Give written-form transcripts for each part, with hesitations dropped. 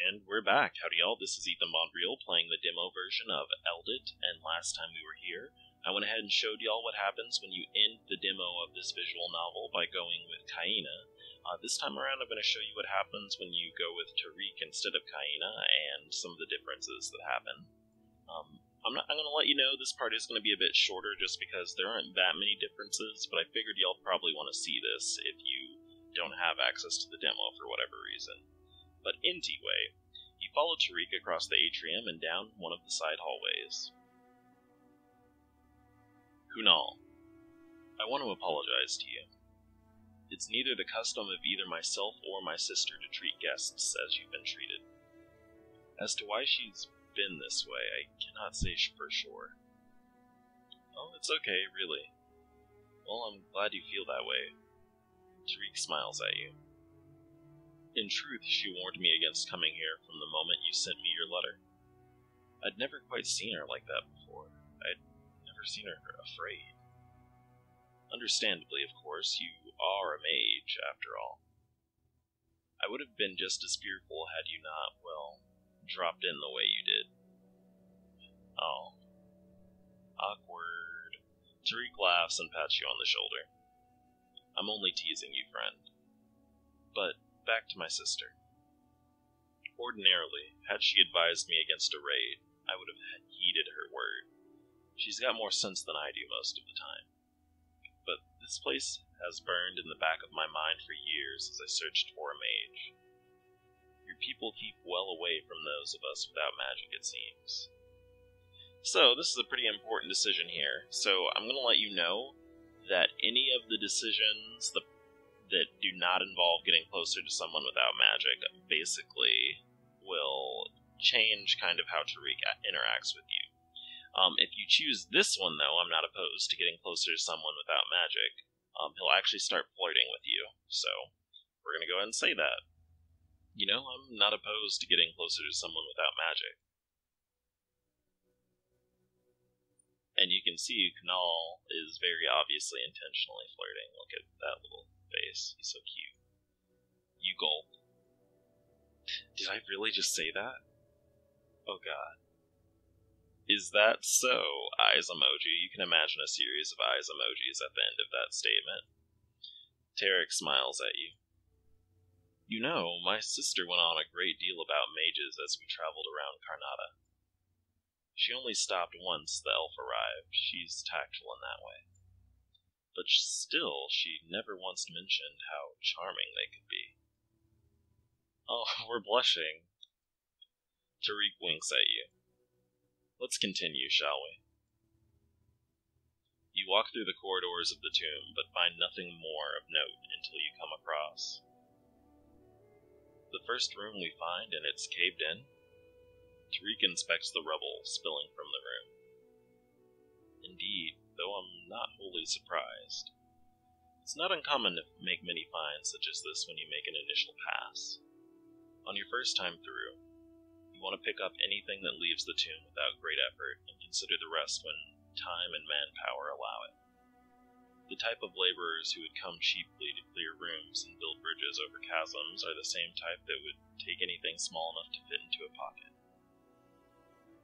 And we're back. Howdy y'all, this is Ethan Bonreal playing the demo version of Eldet, and last time we were here, I went ahead and showed y'all what happens when you end the demo of this visual novel by going with Gaymer. This time around I'm going to show you what happens when you go with Tariq instead of Gaymer, and some of the differences that happen. I'm going to let you know this part is going to be a bit shorter just because there aren't that many differences, but I figured y'all probably want to see this if you don't have access to the demo for whatever reason. But anyway, you follow Tariq across the atrium and down one of the side hallways. Kunal, I want to apologize to you. It's neither the custom of either myself or my sister to treat guests as you've been treated. As to why she's been this way, I cannot say for sure. Oh, it's okay, really. Well, I'm glad you feel that way. Tariq smiles at you. In truth, she warned me against coming here from the moment you sent me your letter. I'd never quite seen her like that before. I'd never seen her afraid. Understandably, of course, you are a mage, after all. I would have been just as fearful had you not, well, dropped in the way you did. Oh. Awkward. Tariq laughs and pats you on the shoulder. I'm only teasing you, friend. But back to my sister. Ordinarily, had she advised me against a raid, I would have heeded her word. She's got more sense than I do most of the time. But this place has burned in the back of my mind for years as I searched for a mage. Your people keep well away from those of us without magic, it seems. So, this is a pretty important decision here, so I'm going to let you know that any of the decisions that do not involve getting closer to someone without magic basically will change kind of how Tariq interacts with you. If you choose this one, though, I'm not opposed to getting closer to someone without magic. He'll actually start flirting with you, so we're going to go ahead and say that. You know, I'm not opposed to getting closer to someone without magic. And you can see Kunal is very obviously intentionally flirting. Look at that little face. He's so cute. You gulp. Did I really just say that? Oh god. Is that so? Eyes emoji. You can imagine a series of eyes emojis at the end of that statement. Tariq smiles at you. You know, my sister went on a great deal about mages as we traveled around Karnata. She only stopped once the elf arrived. She's tactful in that way. But still, she never once mentioned how charming they could be. Oh, we're blushing. Tariq winks at you. Let's continue, shall we? You walk through the corridors of the tomb, but find nothing more of note until you come across. The first room we find, and it's caved in. Tariq inspects the rubble spilling from the room. Indeed, though I'm not wholly surprised. It's not uncommon to make many finds such as this when you make an initial pass. On your first time through, you want to pick up anything that leaves the tomb without great effort and consider the rest when time and manpower allow it. The type of laborers who would come cheaply to clear rooms and build bridges over chasms are the same type that would take anything small enough to fit into a pocket.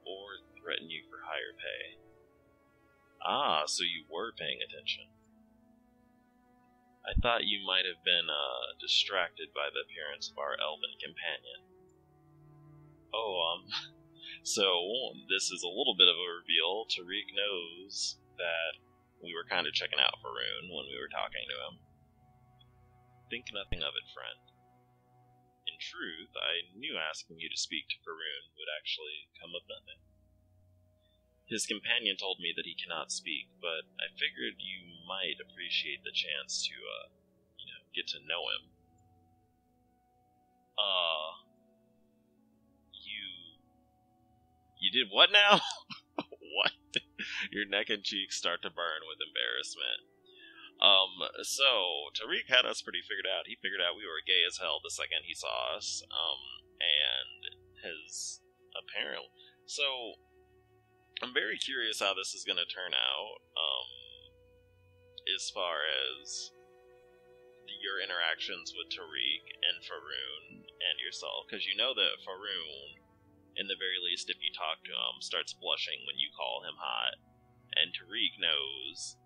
Or threaten you for higher pay. Ah, so you were paying attention. I thought you might have been, distracted by the appearance of our elven companion. Oh, so this is a little bit of a reveal. Tariq knows that we were kind of checking out Faroon when we were talking to him. Think nothing of it, friend. In truth, I knew asking you to speak to Faroon would actually come of nothing. His companion told me that he cannot speak, but I figured you might appreciate the chance to, get to know him. You did what now? What? Your neck and cheeks start to burn with embarrassment. So, Tariq had us pretty figured out. He figured out we were gay as hell the second he saw us, and his apparently... So, I'm very curious how this is going to turn out, as far as your interactions with Tariq and Faroon, and yourself, because you know that Faroon, in the very least, if you talk to him, starts blushing when you call him hot, and Tariq knows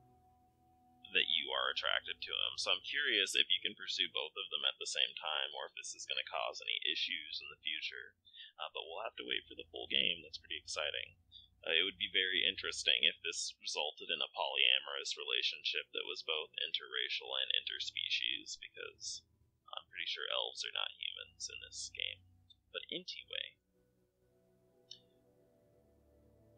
that you are attracted to him. So I'm curious if you can pursue both of them at the same time, or if this is going to cause any issues in the future. But we'll have to wait for the full game. That's pretty exciting. It would be very interesting if this resulted in a polyamorous relationship that was both interracial and interspecies, because I'm pretty sure elves are not humans in this game. But anyway.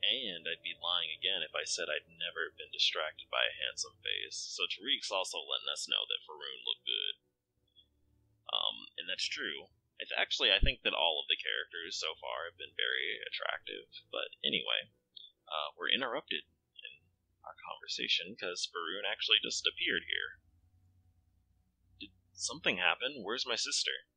And I'd be lying again if I said I'd never been distracted by a handsome face, so Tariq's also letting us know that Faroon looked good. And that's true. I think that all of the characters so far have been very attractive, but anyway, we're interrupted in our conversation because Faroon actually just appeared here. Did something happen? Where's my sister? ...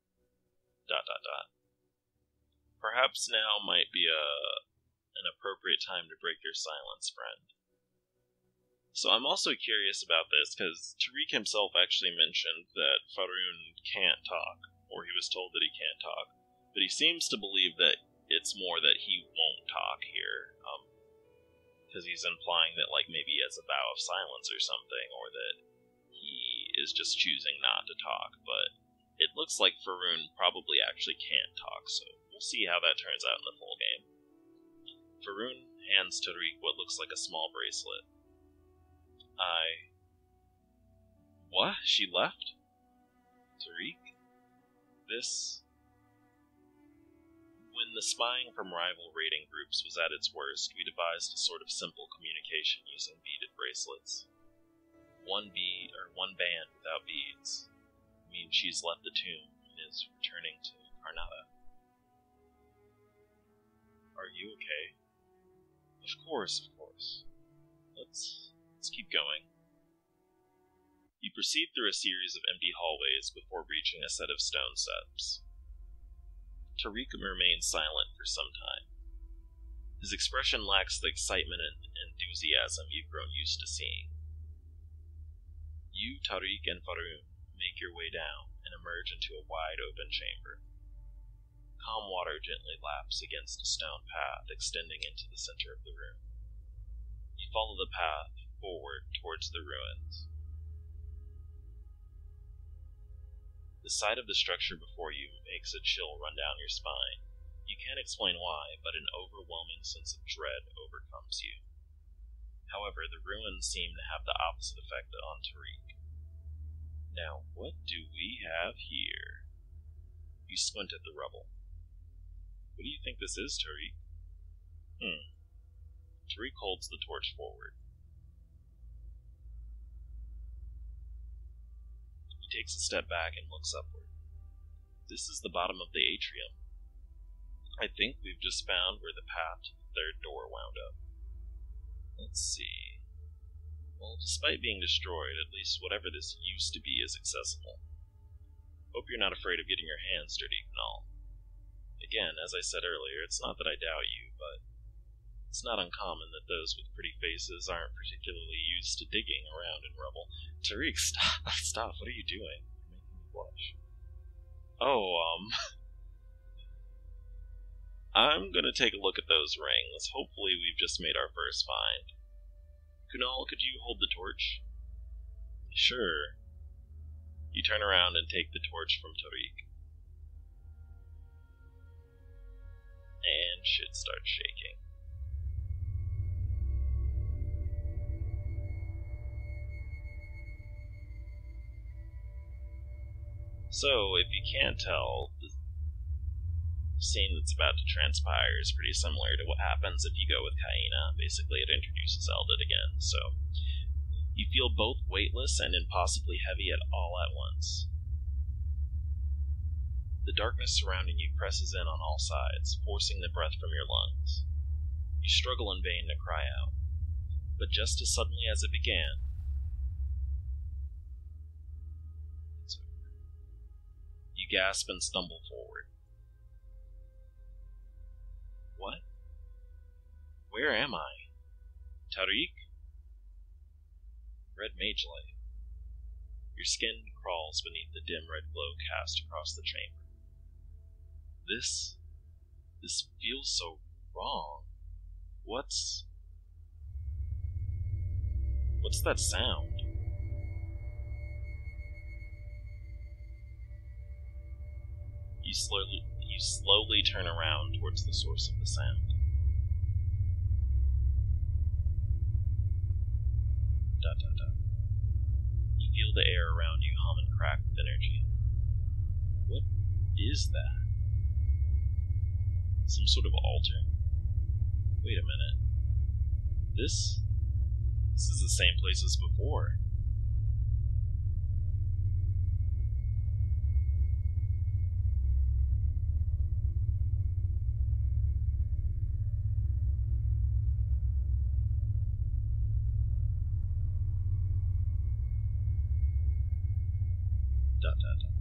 Perhaps now might be an appropriate time to break your silence, friend. So I'm also curious about this, because Tariq himself actually mentioned that Faroon can't talk, or he was told that he can't talk, but he seems to believe that it's more that he won't talk here, because he's implying that maybe he has a vow of silence or something, or that he is just choosing not to talk, but it looks like Faroon probably actually can't talk, so we'll see how that turns out in the full game. Faroon hands Tariq what looks like a small bracelet. What? She left? Tariq? When the spying from rival raiding groups was at its worst, we devised a sort of simple communication using beaded bracelets. One band without beads means she's left the tomb and is returning to Karnata. Are you okay? Of course. Let's keep going. You proceed through a series of empty hallways before reaching a set of stone steps. Tariq remains silent for some time. His expression lacks the excitement and enthusiasm you've grown used to seeing. You, Tariq, and Faroon make your way down and emerge into a wide open chamber. Calm water gently laps against a stone path extending into the center of the room. You follow the path forward towards the ruins. The sight of the structure before you makes a chill run down your spine. You can't explain why, but an overwhelming sense of dread overcomes you. However, the ruins seem to have the opposite effect on Tariq. Now, what do we have here? You squint at the rubble. What do you think this is, Tariq? Tariq holds the torch forward. He takes a step back and looks upward. This is the bottom of the atrium. I think we've just found where the path to the third door wound up. Let's see. Well, despite being destroyed, at least whatever this used to be is accessible. Hope you're not afraid of getting your hands dirty, Knall. Again, as I said earlier, it's not that I doubt you, but it's not uncommon that those with pretty faces aren't particularly used to digging around in rubble. Tariq, stop, what are you doing? You're making me blush. I'm gonna take a look at those rings. Hopefully we've just made our first find. Kunal, could you hold the torch? Sure. You turn around and take the torch from Tariq. And shit starts shaking. So, if you can't tell, the scene that's about to transpire is pretty similar to what happens if you go with Gaymer. Basically, it introduces Eldet again, so you feel both weightless and impossibly heavy all at once. The darkness surrounding you presses in on all sides, forcing the breath from your lungs. You struggle in vain to cry out, but just as suddenly as it began, it's over. You gasp and stumble forward. What? Where am I? Tariq? Red mage light. Your skin crawls beneath the dim red glow cast across the chamber. This feels so wrong. What's that sound? You slowly turn around towards the source of the sound. Dot, dot, dot. You feel the air around you hum and crack with energy. What is that? Some sort of altar? Wait a minute. This is the same place as before. Dot, dot, dot.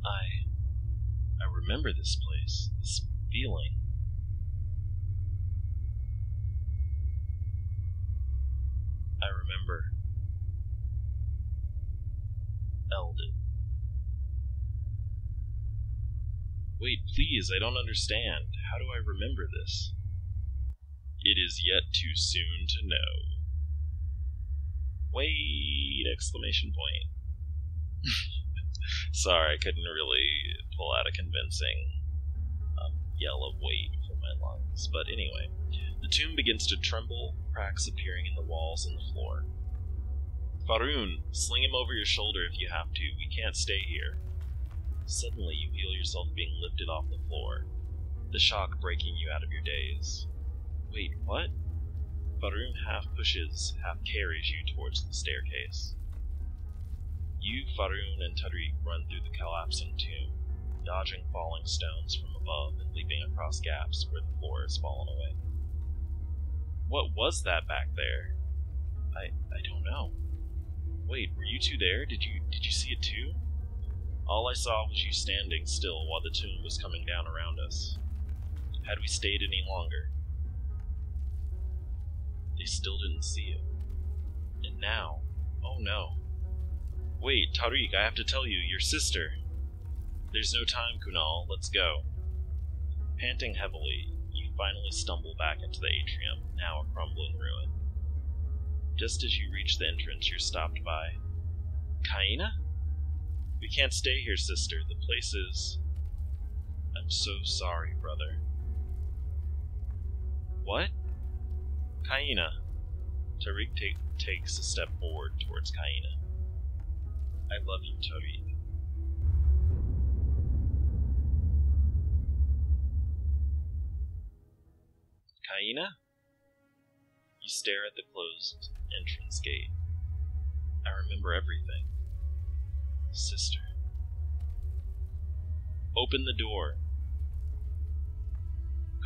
I remember this place, this feeling. I remember Eldet. Wait, please, I don't understand. How do I remember this? It is yet too soon to know. Wait! Exclamation point. Sorry, I couldn't really pull out a convincing yell of wait from my lungs. But anyway, the tomb begins to tremble, cracks appearing in the walls and the floor. Faroon, sling him over your shoulder if you have to. We can't stay here. Suddenly, you feel yourself being lifted off the floor, the shock breaking you out of your daze. Wait, what? Faroon half pushes, half carries you towards the staircase. You, Faroon, and Tariq run through the collapsing tomb, dodging falling stones from above and leaping across gaps where the floor has fallen away. What was that back there? I don't know. Wait, were you two there? Did you see it too? All I saw was you standing still while the tomb was coming down around us. Had we stayed any longer? They still didn't see it. And now, oh no. Wait, Tariq, I have to tell you, your sister. There's no time, Kunal, let's go. Panting heavily, you finally stumble back into the atrium, now a crumbling ruin. Just as you reach the entrance, you're stopped by... Kaina? We can't stay here, sister. The place is... I'm so sorry, brother. What? Kaina. Tariq takes a step forward towards Kaina. I love you, Tariq. Kaina? You stare at the closed entrance gate. I remember everything. Sister. Open the door.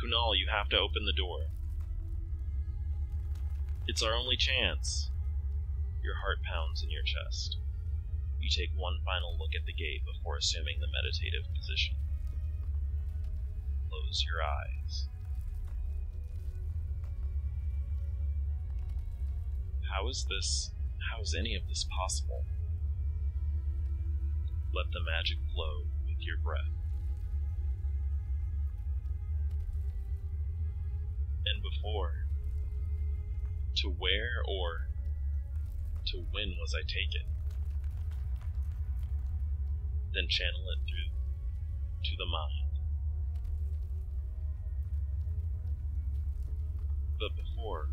Kunal, you have to open the door. It's our only chance. Your heart pounds in your chest. You take one final look at the gate before assuming the meditative position. Close your eyes. How is any of this possible? Let the magic flow with your breath. And before, to where or to when was I taken? Then channel it through to the mind. But before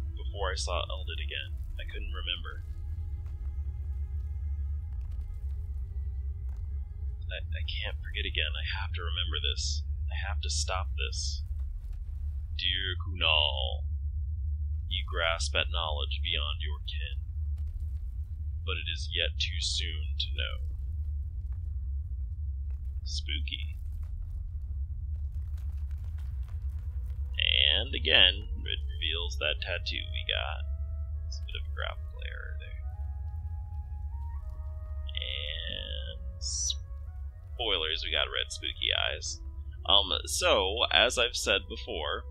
I saw Eldet again, I couldn't remember. I can't forget again. I have to remember this. I have to stop this. Dear Kunal, you grasp at knowledge beyond your kin, but it is yet too soon to know. Spooky. And again, it reveals that tattoo we got. It's a bit of a graphical error there. And spoilers, we got red spooky eyes. So, as I've said before,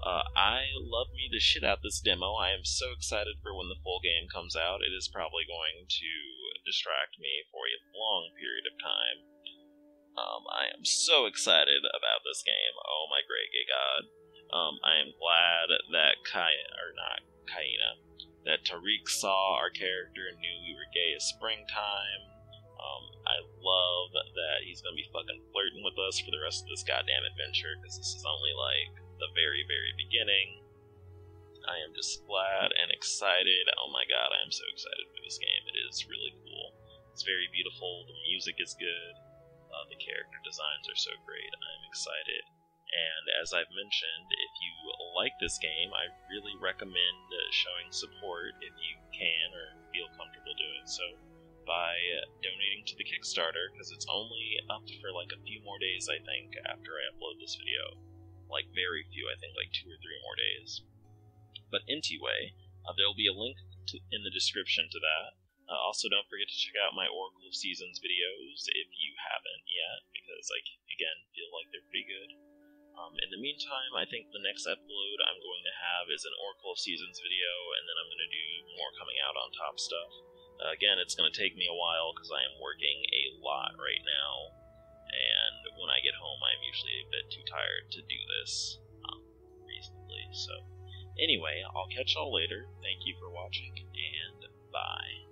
I love me the shit out this demo. I am so excited for when the full game comes out. It is probably going to distract me for a long period of time. I am so excited about this game. Oh my great gay god. I am glad that that Tariq saw our character and knew we were gay as springtime. I love that he's gonna be fucking flirting with us for the rest of this goddamn adventure, because this is only like the very, very beginning. I am just glad and excited. Oh my god, I am so excited for this game. It is really cool. It's very beautiful. The music is good. The character designs are so great. I'm excited. And as I've mentioned, if you like this game, I really recommend showing support if you can or feel comfortable doing so by donating to the Kickstarter, because it's only up for like a few more days, I think, after I upload this video. Like very few, I think like 2 or 3 more days. But anyway, there will be a link in the description to that. Also, don't forget to check out my Oracle of Seasons videos if you haven't yet, because I, again, feel like they're pretty good. In the meantime, I think the next upload I'm going to have is an Oracle of Seasons video, and then I'm going to do more coming out on top stuff. Again, it's going to take me a while because I am working a lot right now, and when I get home, I'm usually a bit too tired to do this reasonably. So, anyway, I'll catch y'all later. Thank you for watching, and bye.